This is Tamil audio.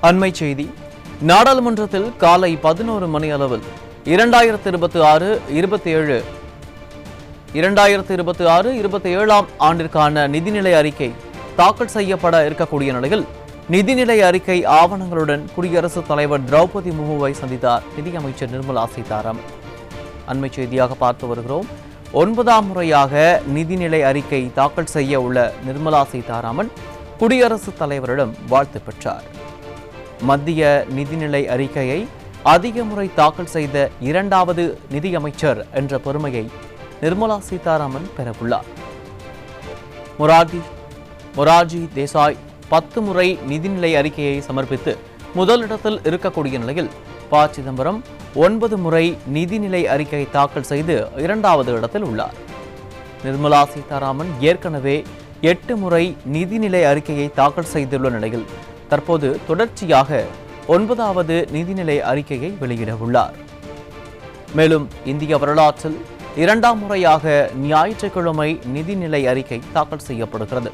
அண்மை செய்தி. நாடாளுமன்றத்தில் காலை 11 மணி அளவில் 2026-27 ஆண்டிற்கான நிதிநிலை அறிக்கை தாக்கல் செய்யப்பட இருக்கக்கூடிய நிலையில் நிதிநிலை அறிக்கை ஆவணங்களுடன் குடியரசுத் தலைவர் திரௌபதி முர்முவை சந்தித்தார் நிதியமைச்சர் நிர்மலா சீதாராமன். அண்மை செய்தியாக பார்த்து வருகிறோம். 9ஆம் முறையாக நிதிநிலை அறிக்கை தாக்கல் செய்ய உள்ள நிர்மலா சீதாராமன் குடியரசுத் தலைவரிடம் வாழ்த்து பெற்றார். மத்திய நிதிநிலை அறிக்கையை அதிக முறை தாக்கல் செய்த 2வது நிதியமைச்சர் என்ற பெருமையை நிர்மலா சீதாராமன் பெறவுள்ளார். மொரார்ஜி தேசாய் 10 முறை நிதிநிலை அறிக்கையை சமர்ப்பித்து முதலிடத்தில் இருக்கக்கூடிய நிலையில் ப. சிதம்பரம் 9 முறை நிதிநிலை அறிக்கை தாக்கல் செய்து 2வது இடத்தில் உள்ளார். நிர்மலா சீதாராமன் ஏற்கனவே 8 முறை நிதிநிலை அறிக்கையை தாக்கல் செய்துள்ள நிலையில் தற்போது தொடர்ச்சியாக 9வது நிதிநிலை அறிக்கையை வெளியிட உள்ளார். மேலும் இந்திய வரலாற்றில் 2ஆம் முறையாக ஞாயிற்றுக்கிழமை நிதிநிலை அறிக்கை தாக்கல் செய்யப்படுகிறது.